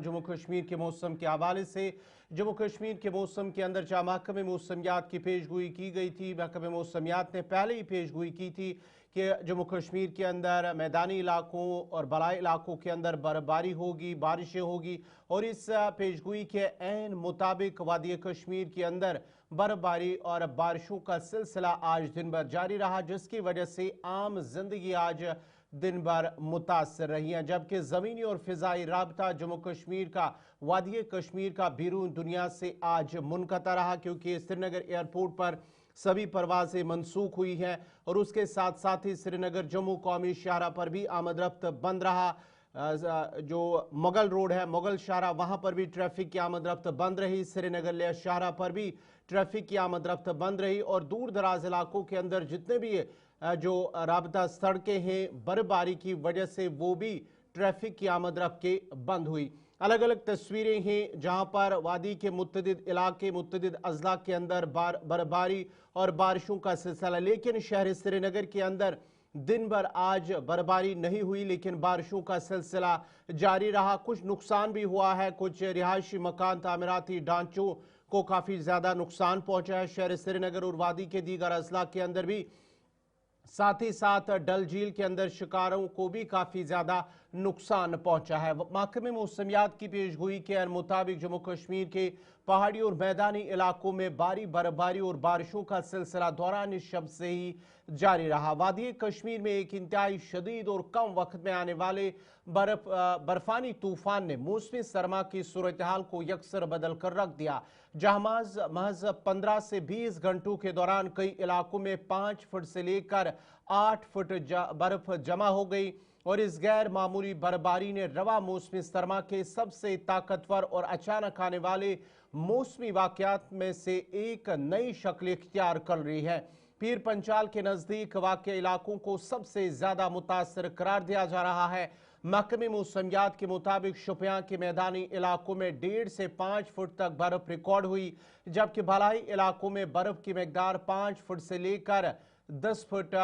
जम्मू कश्मीर के मौसम के हवाले से। जम्मू कश्मीर के मौसम के अंदर जहाँ महकमे मौसमियात की पेशगोई की गई थी, महकमे मौसमियात ने पहले ही पेशगोई की थी कि जम्मू कश्मीर के अंदर मैदानी इलाकों और बलाई इलाकों के अंदर बर्फबारी होगी, बारिशें होगी, और इस पेशगोई के ऐन मुताबिक वादी कश्मीर के अंदर बर्फबारी और बारिशों का सिलसिला आज दिन भर जारी रहा, जिसकी वजह से आम जिंदगी आज दिन भर मुतासर रही हैं। जबकि ज़मीनी और फ़िज़ाई राबता जम्मू कश्मीर का वादी कश्मीर का बैरून दुनिया से आज मुनक़ता रहा, क्योंकि श्रीनगर एयरपोर्ट पर सभी परवाजें मनसूख हुई हैं और उसके साथ साथ ही श्रीनगर जम्मू कौमी शाहरा पर भी आमद रफ्त बंद रहा। जो मुगल रोड है, मुगल शाहरा, वहां पर भी ट्रैफिक की आमद रफ्त बंद रही। श्रीनगर ले शाहरा पर भी ट्रैफिक की आमद रफ्त बंद रही और दूर दराज इलाकों के अंदर जितने भी जो राबता सड़कें हैं, बर्फबारी की वजह से वो भी ट्रैफिक की आमद रफ्त बंद हुई। अलग अलग तस्वीरें हैं जहां पर वादी के मुतअद्दिद इलाके, मुतअद्दिद अजला के अंदर बर्फबारी और बारिशों का सिलसिला, लेकिन शहर श्रीनगर के अंदर दिन भर आज बर्फबारी नहीं हुई, लेकिन बारिशों का सिलसिला जारी रहा। कुछ नुकसान भी हुआ है, कुछ रिहायशी मकान, तामीराती ढांचों को काफ़ी ज़्यादा नुकसान पहुंचा है। शहर श्रीनगर और वादी के दीगर अजला के अंदर भी, साथ ही साथ डल झील के अंदर शिकारों को भी काफ़ी ज़्यादा नुकसान पहुंचा है। महकमे मौसमियात की पेशगोई के मुताबिक जम्मू कश्मीर के पहाड़ी और मैदानी इलाकों में भारी बर्फबारी और बारिशों का सिलसिला दौरान शब से ही जारी रहा। वादी कश्मीर में एक इंतहाई शदीद और कम वक्त में आने वाले बर्फानी तूफान ने मौसमी सरमा की सूरत हाल को यकसर बदल कर रख दिया, जहां महज 15 से 20 घंटों के दौरान कई इलाकों में 5 फुट से लेकर 8 फुट बर्फ जमा हो गई और इस गैर मामूली बर्फबारी ने रवा मौसमी सरमा के सबसे ताकतवर और अचानक आने वाले मौसमी वाकयात में से एक नई शक्ल इख्तियार कर रही है। पीर पंचाल के नजदीक वाक़या इलाकों को सबसे ज्यादा मुतासर करार दिया जा रहा है। महकमे मौसमियात के मुताबिक शोपियां के मैदानी इलाकों में 1.5 से 5 फुट तक बर्फ रिकॉर्ड हुई, जबकि भलाई इलाकों में बर्फ की मकदार 5 फुट से लेकर 10 फुट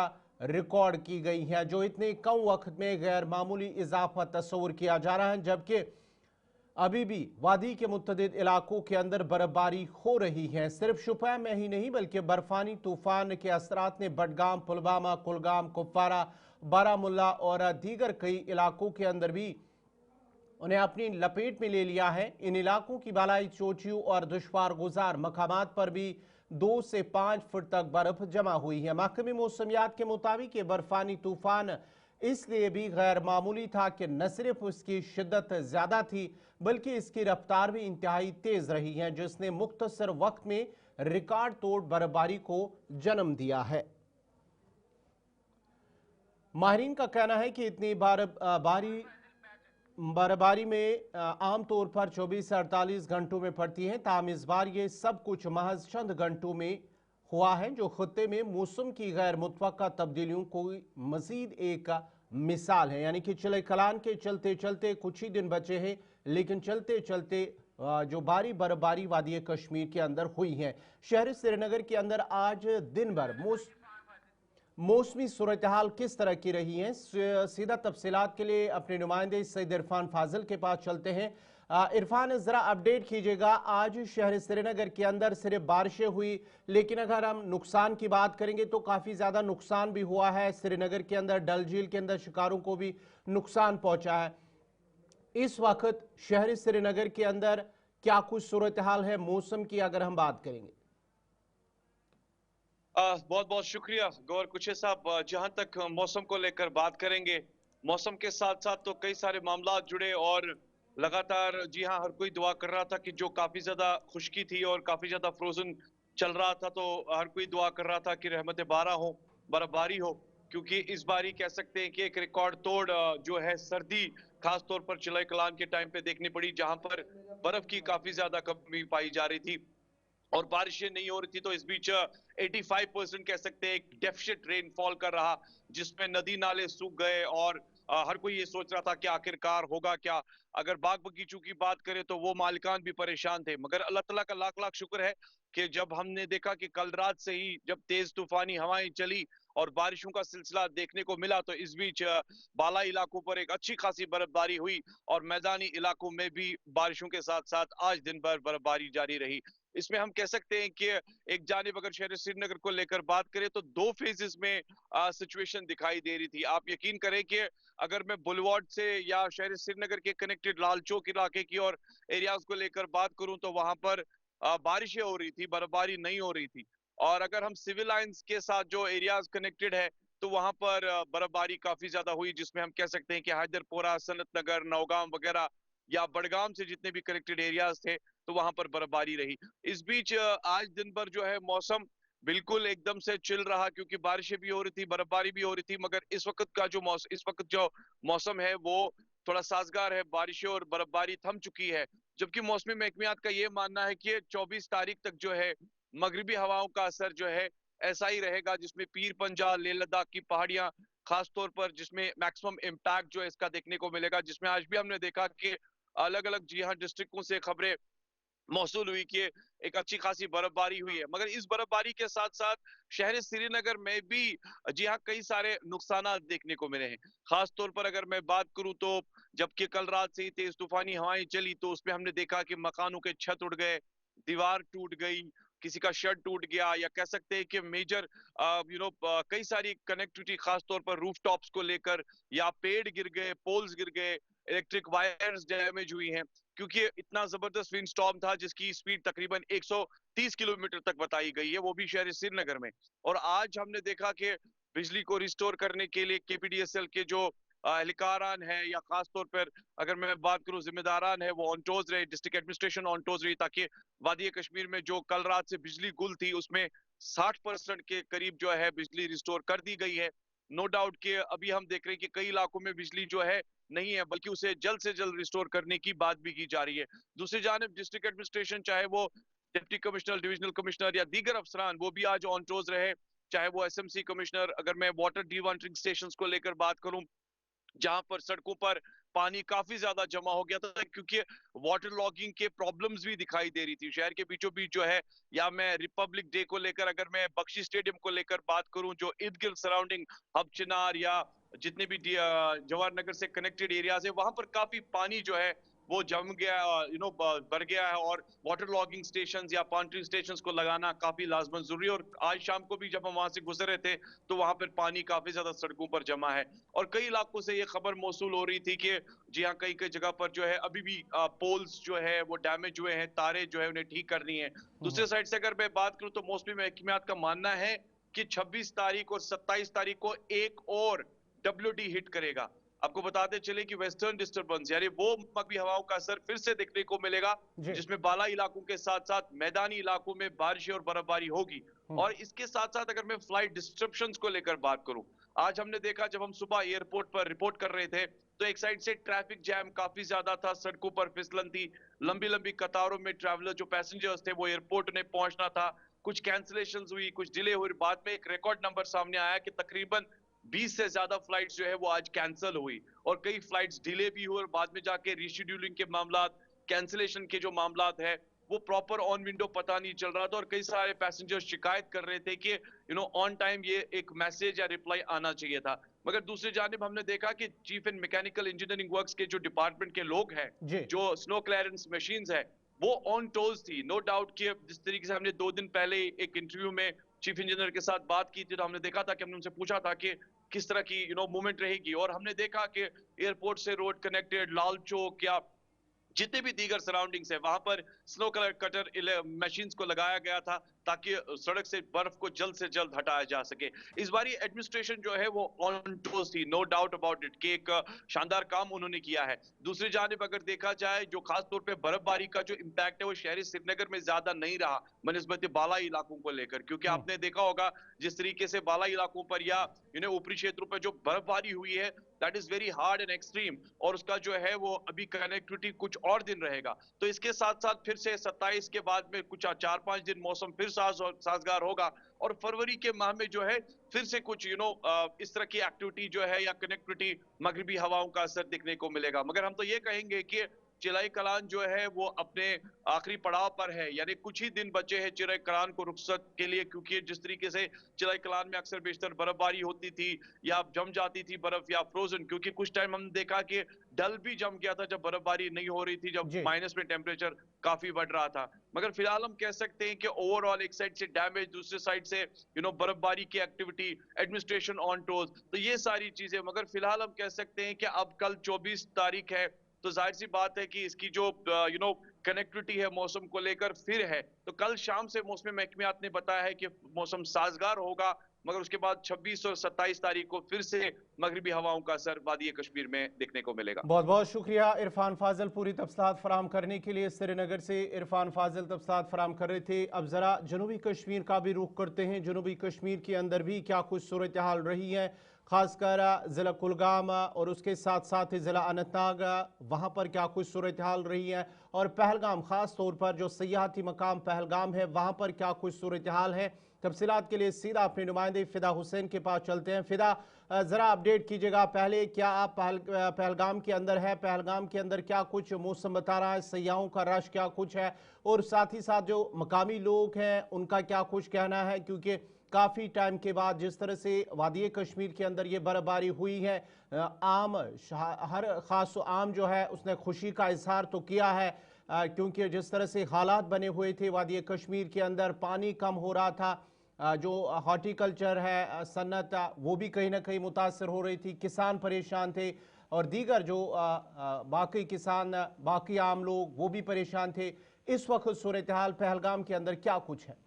रिकॉर्ड की गई है, जो इतने कम वक्त में गैर मामूली इजाफा तस्वुर किया जा रहा है। जबकि अभी भी वादी के मुतअद्दिद इलाकों के अंदर बर्फबारी हो रही है। सिर्फ शुपियां में ही नहीं बल्कि बर्फानी तूफान के असरात ने बडगाम, पुलवामा, कुलगाम, कुपवारा, बारामुल्ला और दीगर कई इलाकों के अंदर भी उन्हें अपनी लपेट में ले लिया है। इन इलाकों की बालाई चोटियों और दुश्वार गुजार मकामात पर भी 2 से 5 फुट तक बर्फ जमा हुई है। महकमे मौसमियात के मुताबिक ये बर्फानी तूफान इसलिए भी गैर मामूली था कि न सिर्फ उसकी शिद्दत ज्यादा थी बल्कि इसकी रफ्तार भी इंतहाई तेज रही है, जिसने मुख्तसर वक्त में रिकॉर्ड तोड़ बर्फबारी को जन्म दिया है। माहिरीन का कहना है कि इतनी बर्फबारी में आमतौर पर 24 से 48 घंटों में पड़ती है, ताहम इस बार ये सब कुछ महज चंद घंटों में हुआ है, जो खत्ते में मौसम की गैर मुतवक्का तब्दीलियों को मजीद एक मिसाल है। यानी कि चिले कलान के चलते चलते कुछ ही दिन बचे हैं, लेकिन चलते चलते जो भारी बर्फबारी वादी कश्मीर के अंदर हुई है। शहर श्रीनगर के अंदर आज दिन भर मौसमी सूरत हाल किस तरह की रही है, सीधा तफसीलात के लिए अपने नुमाइंदे सैयद इरफान फाजिल के पास चलते हैं। इरफान, जरा अपडेट कीजिएगा, आज शहर श्रीनगर के अंदर सिर्फ बारिशें हुई, लेकिन अगर हम नुकसान की बात करेंगे तो काफ़ी ज़्यादा नुकसान भी हुआ है। श्रीनगर के अंदर डल झील के अंदर शिकारों को भी नुकसान पहुंचा है। इस वक्त शहर श्रीनगर के अंदर क्या कुछ सूरत हाल है मौसम की, अगर हम बात करेंगे? बहुत बहुत शुक्रिया गौर कुछे साहब। जहां तक मौसम को लेकर बात करेंगे, मौसम के साथ साथ तो कई सारे मामला जुड़े और लगातार जी हाँ, हर कोई दुआ कर रहा था कि जो काफी ज्यादा खुश्की थी और काफी ज्यादा फ्रोजन चल रहा था, तो हर कोई दुआ कर रहा था कि रहमत बारा हो, बर्फबारी हो, क्योंकि इस बारी कह सकते हैं कि एक रिकॉर्ड तोड़ जो है सर्दी खास तौर पर चिलई कलान के टाइम पे देखनी पड़ी, जहां पर बर्फ की काफी ज्यादा कमी पाई जा रही थी और बारिशें नहीं हो रही थी। तो इस बीच 85% कह सकते हैं एक डेफिशिट रेनफॉल कर रहा, जिसमें नदी नाले सूख गए और हर कोई ये सोच रहा था कि आखिरकार होगा क्या। अगर बाग बगीचों की बात करें तो वो मालिकान भी परेशान थे, मगर अल्लाह तआला का लाख लाख शुक्र है कि जब हमने देखा कि कल रात से ही जब तेज तूफानी हवाएं चली और बारिशों का सिलसिला देखने को मिला। तो इस बीच बाला इलाकों पर एक अच्छी खासी बर्फबारी हुई और मैदानी इलाकों में भी बारिशों के साथ साथ आज दिन भर बर्फबारी जारी रही। इसमें हम कह सकते हैं कि एक जानिब अगर शहर श्रीनगर को लेकर बात करें तो दो फेजेस में सिचुएशन दिखाई दे रही थी। आप यकीन करें कि अगर मैं बुलवार्ड से या शहर श्रीनगर के कनेक्टेड लाल चौक इलाके की और एरियाज को लेकर बात करूं तो वहां पर बारिशें हो रही थी, बर्फबारी नहीं हो रही थी। और अगर हम सिविल लाइंस के साथ जो एरियाज कनेक्टेड है तो वहां पर बर्फबारी काफी ज्यादा हुई, जिसमें हम कह सकते हैं कि हैदरपुरा, सनत नगर, नौगाम वगैरह या बड़गाम से जितने भी कनेक्टेड एरियाज थे तो वहां पर बर्फबारी रही। इस बीच आज दिन भर जो है मौसम बिल्कुल एकदम से चिल रहा, क्योंकि बारिशें भी हो रही थी, बर्फबारी भी हो रही थी। मगर इस वक्त जो मौसम है वो थोड़ा साजगार है, बारिशें और बर्फबारी थम चुकी है। जबकि मौसमी महकमियात का ये मानना है कि 24 तारीख तक जो है मगरिबी हवाओं का असर जो है ऐसा ही रहेगा, जिसमें पीर पंजाल, लेह लद्दाख की पहाड़ियां खास तौर पर जिसमें मैक्सिमम इम्पैक्ट जो है इसका देखने को मिलेगा। जिसमें आज भी हमने देखा कि अलग अलग जी हाँ डिस्ट्रिक्टों से खबरें मौसूल हुई कि एक अच्छी खासी बर्फबारी हुई है। मगर इस बर्फबारी के साथ साथ शहर श्रीनगर में भी जी हाँ कई सारे नुकसान देखने को मिले हैं। खास तौर पर अगर मैं बात करूं तो जबकि कल रात से ही तेज तूफानी हवाएं चली तो उसमें हमने देखा कि मकानों के छत उड़ गए, दीवार टूट गई, किसी का शेड टूट गया, या कह सकते हैं कि मेजर कई सारी कनेक्टिविटी खास तौर पर रूफ टॉप्स को लेकर, या पेड़ गिर गए, पोल्स गिर गए, इलेक्ट्रिक वायर्स डैमेज हुई हैं, क्योंकि इतना जबरदस्त विंड स्टॉर्म था जिसकी स्पीड तकरीबन 130 किलोमीटर तक बताई गई है, वो भी शहर श्रीनगर में। और आज हमने देखा कि बिजली को रिस्टोर करने के लिए केपीडीएसएल के जो एहलकारान है, या खास तौर पर अगर मैं बात करूं जिम्मेदारान है, वो ऑन टोज रहे, डिस्ट्रिक्ट एडमिनिस्ट्रेशन ऑन टोज रही, ताकि वादी कश्मीर में जो कल रात से बिजली गुल थी उसमें 60% के करीब जो है बिजली रिस्टोर कर दी गई है। नो डाउट कि अभी हम देख रहे हैं कि कई इलाकों में बिजली जो है नहीं है, बल्कि उसे जल्द से जल्द रिस्टोर करने की बात भी की जा रही है। दूसरी जानब डिस्ट्रिक्ट एडमिनिस्ट्रेशन, चाहे वो डिप्टी कमिश्नर, डिविजनल कमिश्नर या दीगर अफसरान, वो भी आज ऑन टोज रहे। चाहे वो एसएमसी कमिश्नर, अगर मैं वाटर डीवाटरिंग स्टेशन को लेकर बात करूं जहां पर सड़कों पर पानी काफी ज्यादा जमा हो गया था, क्योंकि वाटर लॉगिंग के प्रॉब्लम्स भी दिखाई दे रही थी शहर के बीचों बीच जो है। या मैं रिपब्लिक डे को लेकर अगर मैं बख्शी स्टेडियम को लेकर बात करूं, जो इर्द गिर्द सराउंडिंग हब चिनार या जितने भी जवाहर नगर से कनेक्टेड एरियाज है वहां पर काफी पानी जो है वो जम गया, भर गया है। और वाटर लॉगिंग स्टेशन या पॉन्टरिंग स्टेशन को लगाना काफी लाजमन जरूरी है। और आज शाम को भी जब हम वहां से गुजर रहे थे तो वहां पर पानी काफी ज्यादा सड़कों पर जमा है। और कई इलाकों से ये खबर मौसूल हो रही थी कि जी हाँ कई कई जगह पर जो है अभी भी पोल्स जो है वो डैमेज हुए हैं, तारे जो है उन्हें ठीक करनी है। दूसरे साइड से अगर मैं बात करूं तो मौसमी महकमियात का मानना है कि 26 तारीख और 27 तारीख को एक और डब्ल्यूडी हिट करेगा। आपको बताते चले कि वेस्टर्न डिस्टर्बेंस यानी वो मगरबी हवाओं का असर फिर से देखने को मिलेगा, जी। जिसमें बाला इलाकों के साथ साथ मैदानी इलाकों में बारिश और बर्फबारी होगी। हम्म। और इसके साथ साथ अगर मैं फ्लाइट डिस्ट्रप्शंस को लेकर बात करूं, आज हमने देखा जब हम सुबह एयरपोर्ट पर रिपोर्ट कर रहे थे तो एक साइड से ट्रैफिक जैम काफी ज्यादा था, सड़कों पर फिसलन थी, लंबी लंबी कतारों में ट्रैवलर जो पैसेंजर्स थे वो एयरपोर्ट ने पहुंचना था, कुछ कैंसिलेशन हुई, कुछ डिले हुई। बाद में एक रिकॉर्ड नंबर सामने आया कि तकरीबन 20 से ज्यादा फ्लाइट्स जो है वो आज कैंसिल हुई, और कई फ्लाइट्स डिले भी हुई, और बाद में जाके रीशेड्यूलिंग के मामला, कैंसिलेशन के जो मामला है वो प्रॉपर ऑन विंडो पता नहीं चल रहा था। और कई सारे पैसेंजर्स शिकायत कर रहे थे कि ऑन टाइम ये एक मैसेज या रिप्लाई आना चाहिए था। मगर दूसरी जानिब हमने देखा कि cheap and mechanical engineering works के जो डिपार्टमेंट के लोग हैं, जी। जो स्नो क्लियरेंस मशीन्स है, वो ऑन टोज थी। नो डाउट कि जिस तरीके से हमने 2 दिन पहले एक इंटरव्यू में चीफ इंजीनियर के साथ बात की थी तो हमने देखा था कि हमने उनसे पूछा था कि किस तरह की मूवमेंट रहेगी, और हमने देखा कि एयरपोर्ट से रोड कनेक्टेड लाल चौक या जितने भी दीगर सराउंडिंग्स है वहां पर स्नो कटर मशीन्स को लगाया गया था ताकि सड़क से बर्फ को जल्द से जल्द हटाया जा सके। इस बारी एडमिनिस्ट्रेशन जो है वो ऑन टोज थी, नो डाउट अबाउट इट, कि एक शानदार काम उन्होंने किया है। दूसरी जानिब अगर देखा जाए जो खास तौर पे बर्फबारी का जो इम्पैक्ट है वो शहरी श्रीनगर में ज्यादा नहीं रहा बनिस्बत बाला इलाकों को लेकर, क्योंकि हम्म। आपने देखा होगा जिस तरीके से बाला इलाकों पर या ऊपरी क्षेत्रों पर जो बर्फबारी हुई है that is very hard and extreme, और उसका जो है वो अभी कनेक्टिविटी कुछ और दिन रहेगा। तो इसके साथ साथ फिर से 27 के बाद में कुछ 4-5 दिन मौसम फिर साजगार होगा, और फरवरी के माह में जो है फिर से कुछ इस तरह की एक्टिविटी जो है या कनेक्टिविटी मगरबी हवाओं का असर देखने को मिलेगा। मगर हम तो ये कहेंगे कि चिलाई कलान जो है वो अपने आखिरी पड़ाव पर है, यानी कुछ ही दिन बचे हैं चिलाई कलान को रुखसत के लिए, क्योंकि जिस तरीके से चिलाई कलान में अक्सर बेशतर बर्फबारी होती थी या जम जाती थी बर्फ या फ्रोजन, क्योंकि कुछ टाइम हमने देखा कि डल भी जम गया था जब बर्फबारी नहीं हो रही थी, जब जी। माइनस में टेम्परेचर काफी बढ़ रहा था। मगर फिलहाल हम कह सकते हैं कि ओवरऑल एक साइड से डैमेज, दूसरे साइड से बर्फबारी की एक्टिविटी, एडमिनिस्ट्रेशन ऑन टोज, तो ये सारी चीजें। मगर फिलहाल हम कह सकते हैं कि अब कल 24 तारीख है, तो जाहिर सी बात है कि इसकी जो कनेक्टिविटी है मौसम को लेकर फिर है, तो कल शाम से मौसमी महकमियात ने बताया है कि मौसम साजगार होगा, मगर उसके बाद 26 और 27 तारीख को फिर से मगरिबी हवाओं का असर वादी कश्मीर में देखने को मिलेगा। बहुत बहुत शुक्रिया इरफान फाजिल पूरी तफसीलात फराम करने के लिए। श्रीनगर से इरफान फाजिल तफसीलात फराम कर रहे थे। अब ज़रा जनूबी कश्मीर का भी रुख करते हैं। जनूबी कश्मीर के अंदर भी क्या कुछ सूरत हाल रही है, ख़ासकर ज़िला कुलगाम और उसके साथ साथ ज़िला अनंतनाग, वहाँ पर क्या कुछ सूरत हाल रही है, और पहलगाम ख़ास तौर पर जो सयाहती मकाम पहलगाम है वहाँ पर क्या कुछ सूरत हाल है। तफसीलात के लिए सीधा अपने नुमाइंदे फ़िदा हुसैन के पास चलते हैं। फ़िदा, ज़रा अपडेट कीजिएगा। पहले क्या आप पहलगाम के अंदर है, पहलगाम के अंदर क्या कुछ मौसम बता रहा है, सयाहों का रश क्या कुछ है, और साथ ही साथ जो मकामी लोग हैं उनका क्या कुछ कहना है, क्योंकि काफ़ी टाइम के बाद जिस तरह से वादी कश्मीर के अंदर ये बर्फबारी हुई है, हर ख़ास आम जो है उसने खुशी का इजहार तो किया है, क्योंकि जिस तरह से हालात बने हुए थे वादी कश्मीर के अंदर, पानी कम हो रहा था, जो हॉर्टिकल्चर है सन्नत वो भी कहीं ना कहीं मुतासर हो रही थी, किसान परेशान थे, और दीगर जो बाकी किसान, बाकी आम लोग वो भी परेशान थे। इस वक्त सूरत हाल पहलगाम के अंदर क्या कुछ है?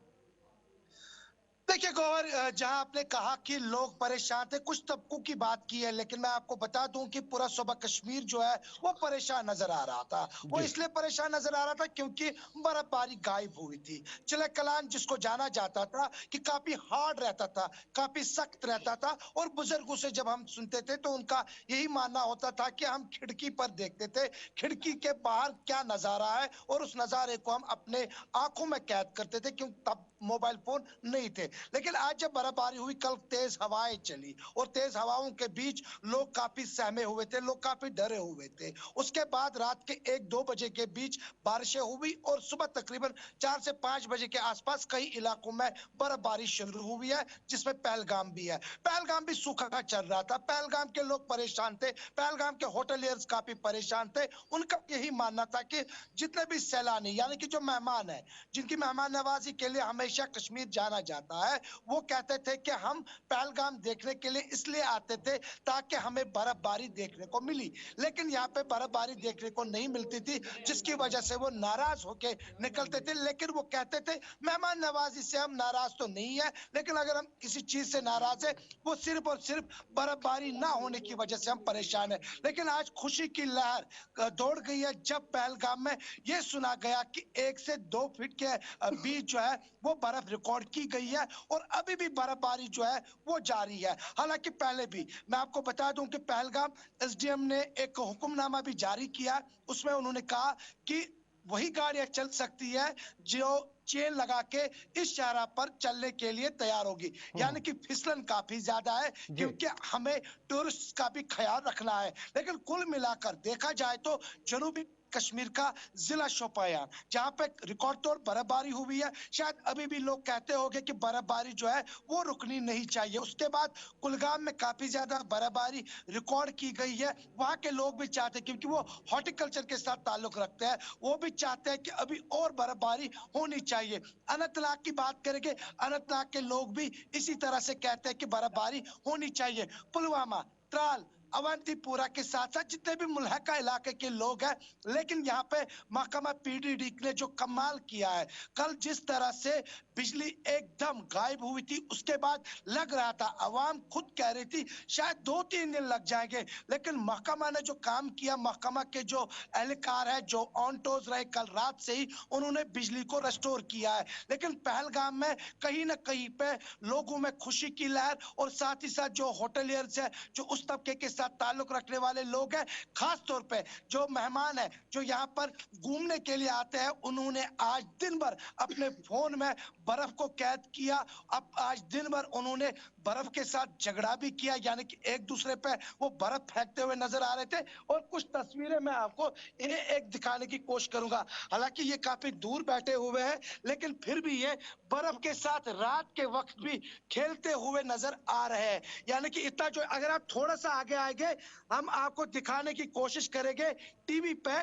देखिए गौहर, जहां आपने कहा कि लोग परेशान थे, कुछ तबकों की बात की है, लेकिन मैं आपको बता दूं कि पूरा सूबा कश्मीर जो है वो परेशान नजर आ रहा था। वो जी। इसलिए परेशान नजर आ रहा था क्योंकि बर्फबारी गायब हुई थी। चिले कलान जिसको जाना जाता था कि काफी हार्ड रहता था, काफी सख्त रहता था, और बुजुर्गों से जब हम सुनते थे तो उनका यही मानना होता था कि हम खिड़की पर देखते थे, खिड़की के बाहर क्या नजारा है, और उस नजारे को हम अपने आंखों में कैद करते थे, क्योंकि तब मोबाइल फोन नहीं थे। लेकिन आज जब बर्फबारी हुई, कल तेज हवाएं चली, और तेज हवाओं के बीच लोग काफी सहमे हुए थे, लोग काफी डरे हुए थे। उसके बाद रात के 1-2 बजे के बीच बारिशें हुई, और सुबह तकरीबन 4 से 5 बजे के आसपास कई इलाकों में बर्फबारी शुरू हुई है, जिसमें पहलगाम भी है। पहलगाम भी सूखा चल रहा था, पहलगाम के लोग परेशान थे, पहलगाम के होटलियर्स काफी परेशान थे। उनका यही मानना था कि जितने भी सैलानी, यानी कि जो मेहमान है, जिनकी मेहमान नवाजी के लिए हमेशा कश्मीर जाना जाता है, वो कहते थे कि हम पहलगाम देखने के लिए इसलिए आते थे ताकि हमें बर्फबारी देखने को मिली। लेकिन यहाँ पे बर्फबारी देखने को नहीं मिलती थी, जिसकी वजह से वो नाराज होके निकलते थे। लेकिन वो कहते थे मेहमान नवाजी से हम नाराज तो नहीं है, लेकिन अगर हम किसी चीज से नाराज है वो सिर्फ और सिर्फ बर्फबारी ना होने की वजह से हम परेशान है। लेकिन आज खुशी की लहर दौड़ गई है जब पहलगाम में ये सुना गया कि 1 से 2 फीट के बीच जो है वो बर्फ रिकॉर्ड की गई है, और अभी भी बर्फबारी जो है वो जारी है। हालांकि पहले भी मैं आपको बता दूं कि पहलगाम एसडीएम ने एक हुक्मनामा भी जारी किया, उसमें उन्होंने कहा कि वही गाड़ियां चल सकती है जो चेन लगा के इस शाहरा पर चलने के लिए तैयार होगी। यानी कि फिसलन काफी ज्यादा है, जी। क्योंकि हमें टूरिस्ट का भी ख्याल रखना है। लेकिन कुल मिलाकर देखा जाए तो जनूबी कश्मीर का जिला शोपियान, जहां पे रिकॉर्ड तोड़ बर्फबारी हुई है, शायद अभी भी लोग कहते होंगे कि बर्फबारी जो है वो रुकनी नहीं चाहिए। उसके बाद कुलगाम में काफी ज्यादा बर्फबारी रिकॉर्ड की गई है। वहां के लोग भी चाहते हैं, क्योंकि वो हॉर्टिकल्चर के साथ ताल्लुक रखते हैं, वो भी चाहते हैं कि अभी और बर्फबारी होनी चाहिए। अनंतनाग की बात करेंगे, अनंतनाग के लोग भी इसी तरह से कहते हैं कि बर्फबारी होनी चाहिए। पुलवामा, त्राल, अवंतीपुरा के साथ साथ जितने भी मुल्हका इलाके के लोग हैं, लेकिन यहाँ पे महकमा पीडीडी ने जो कमाल किया है, कल जिस तरह से बिजली एकदम गायब हुई थी, उसके बाद लग रहा था, आवाम खुद कह रही थी शायद 2-3 दिन लग जाएंगे, लेकिन महकमा ने जो काम किया, महकमा के जो एहलकार है जो ऑन टोज रहे, कल रात से ही उन्होंने बिजली को रेस्टोर किया है। लेकिन पहलगाम में कहीं ना कहीं पे लोगों में खुशी की लहर, और साथ ही साथ जो होटलियर्स है, जो उस तबके के साथ ताल्लुक रखने वाले लोग हैं, खास तौर पे जो मेहमान है, जो यहाँ पर घूमने के लिए आते हैं, उन्होंने आज दिन भर अपने फोन में बर्फ को कैद किया। अब आज दिन भर उन्होंने बर्फ के साथ झगड़ा भी किया, यानी कि एक दूसरे पे वो बर्फ फेंकते हुए नजर आ रहे थे। और कुछ तस्वीरें मैं आपको एक दिखाने की कोशिश करूंगा। हालांकि ये काफी दूर बैठे हुए हैं, लेकिन फिर भी ये बर्फ के साथ रात के वक्त भी खेलते हुए नजर आ रहे हैं। यानी कि इतना जो, अगर आप थोड़ा सा आगे आएंगे, हम आपको दिखाने की कोशिश करेंगे टीवी पे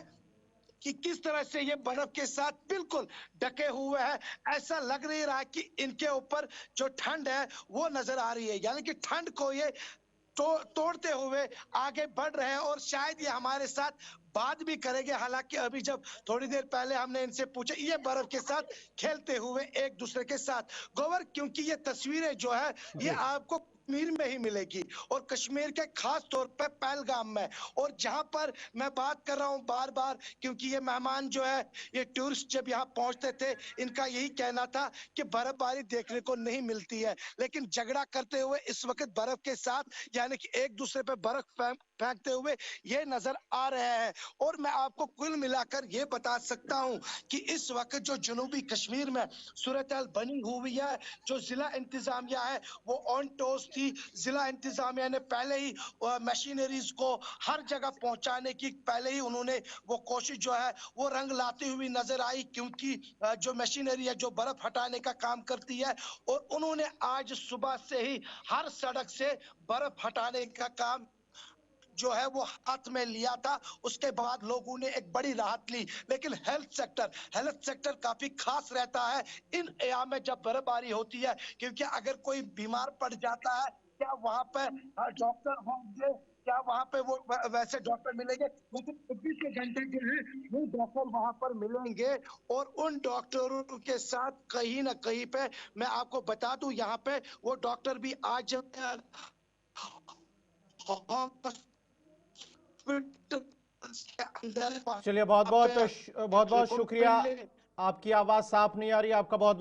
कि किस तरह से ये बर्फ के साथ बिल्कुल ढके हुए हैं। ऐसा लग नहीं रहा कि इनके ऊपर जो ठंड है वो नजर आ रही है, यानी कि ठंड को ये तोड़ते हुए आगे बढ़ रहे हैं और शायद ये हमारे साथ बात भी करेंगे। हालांकि अभी जब थोड़ी देर पहले हमने इनसे पूछा, ये बर्फ के साथ खेलते हुए एक दूसरे के साथ। गोवर, क्योंकि ये तस्वीरें जो है ये जी। आपको कश्मीर में ही मिलेगी, और कश्मीर के खास तौर पे पहलगाम में, और जहां पर मैं बात कर रहा हूं बार बार, क्योंकि ये मेहमान जो है, ये टूरिस्ट जब यहाँ पहुंचते थे, इनका यही कहना था कि बर्फबारी देखने को नहीं मिलती है, लेकिन झगड़ा करते हुए इस वक्त बर्फ के साथ, यानी कि एक दूसरे पे बर्फ फेंकते हुए ये नजर आ रहे हैं। और मैं आपको कुल मिलाकर ये बता सकता हूं कि इस वक्त जो जनूबी कश्मीर में सूरत हाल बनी हुई है, जो जिला इंतजामिया है वो ऑन टोस थी। जिला इंतजामिया ने पहले ही मशीनरीज को हर जगह पहुंचाने की पहले ही उन्होंने वो कोशिश जो है वो रंग लाती हुई नजर आई, क्योंकि जो मशीनरी है जो बर्फ हटाने का काम करती है, और उन्होंने आज सुबह से ही हर सड़क से बर्फ हटाने का काम जो है वो हाथ में लिया था। उसके बाद लोगों ने एक बड़ी राहत ली। लेकिन हेल्थ सेक्टर काफी खास रहता है इन एरिया में जब बर्फबारी होती है, क्योंकि अगर कोई बीमार पड़ जाता है, क्या वहां पे डॉक्टर होंगे, क्या वहां पे वो वैसे डॉक्टर मिलेंगे? लेकिन 24 घंटे जो है वो डॉक्टर वहां पर मिलेंगे, और उन डॉक्टरों के साथ कहीं ना कहीं पे मैं आपको बता दूं, यहाँ पे वो डॉक्टर भी आज चलिए, बहुत बहुत देखने शुक्रिया। को मिले। आपकी आवाज़ साफ नहीं आ रही, आपका बहुत बहुत